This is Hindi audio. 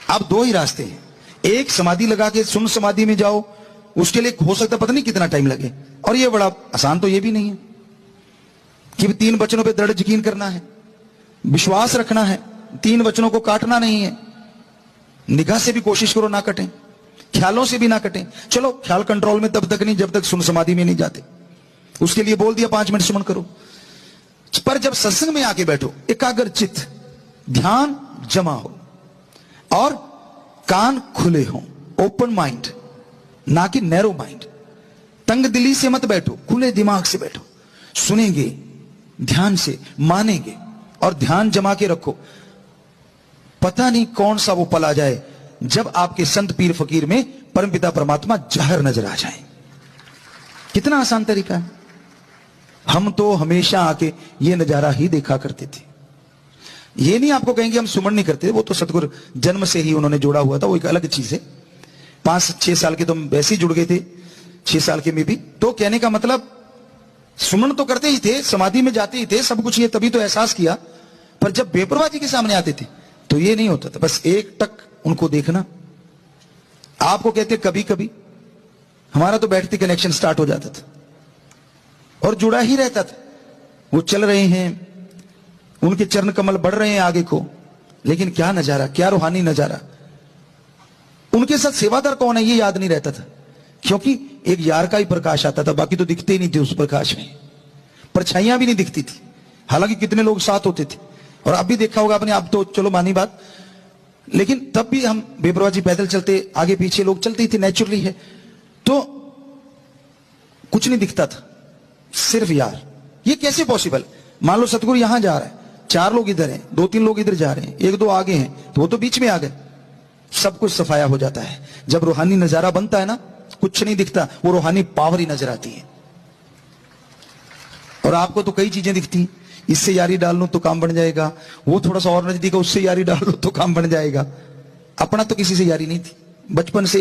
अब दो ही रास्ते हैं, एक समाधि लगा के सुन समाधि में जाओ, उसके लिए हो सकता पता नहीं कितना टाइम लगे, और ये बड़ा आसान तो ये भी नहीं है कि 3 वचनों पे दृढ़ यकीन करना है, विश्वास रखना है, 3 वचनों को काटना नहीं है, निगाह से भी कोशिश करो ना कटें, ख्यालों से भी ना कटें। चलो ख्याल कंट्रोल में तब तक नहीं जब तक सुन समाधि में नहीं जाते, उसके लिए बोल दिया 5 मिनट सुमन करो। पर जब सत्संग में आके बैठो, एकाग्र चित्त, ध्यान जमा हो और कान खुले हो, ओपन माइंड, ना कि नैरो माइंड। तंग दिली से मत बैठो, खुले दिमाग से बैठो, सुनेंगे ध्यान से, मानेंगे और ध्यान जमा के रखो। पता नहीं कौन सा वो पल आ जाए जब आपके संत पीर फकीर में परमपिता परमात्मा जहर नजर आ जाए। कितना आसान तरीका है। हम तो हमेशा आके ये नजारा ही देखा करते थे। ये नहीं आपको कहेंगे हम सुमन नहीं करते, वो तो सतगुरु जन्म से ही उन्होंने जोड़ा हुआ था, वो एक अलग चीज है। 5-6 साल के तो हम वैसे ही जुड़ गए थे, 6 साल के में भी। तो कहने का मतलब सुमन तो करते ही थे, समाधि में जाते ही थे, सब कुछ ये तभी तो एहसास किया। पर जब बेपरवाह जी के सामने आते थे तो ये नहीं होता था, बस एक टक उनको देखना। आपको कहते कभी कभी हमारा तो बैठते कनेक्शन स्टार्ट हो जाता था और जुड़ा ही रहता था। वो चल रहे हैं, उनके चरण कमल बढ़ रहे हैं आगे को, लेकिन क्या नजारा, क्या रूहानी नजारा। उनके साथ सेवादार कौन है ये याद नहीं रहता था, क्योंकि एक यार का ही प्रकाश आता था, बाकी तो दिखते ही नहीं थे उस प्रकाश में, परछाइयां भी नहीं दिखती थी। हालांकि कितने लोग साथ होते थे, और अब भी देखा होगा आपने, अब तो चलो मानी बात, लेकिन तब भी हम बेपरवाह जी पैदल चलते, आगे पीछे लोग चलते ही थे, नेचुरली है। तो कुछ नहीं दिखता था, सिर्फ यार। ये कैसे पॉसिबल? मान लो सतगुरु यहां जा रहा है, 4 लोग इधर हैं, 2-3 लोग इधर जा रहे हैं, 1-2 आगे हैं, तो वो तो बीच में आ गए, सब कुछ सफाया हो जाता है। जब रूहानी नजारा बनता है ना, कुछ नहीं दिखता, वो रूहानी पावर ही नजर आती है। और आपको तो कई चीजें दिखती, इससे यारी डाल लो तो काम बन जाएगा, वो थोड़ा सा और नजदीक है उससे यारी डाल लो तो काम बन जाएगा। अपना तो किसी से यारी नहीं थी बचपन से।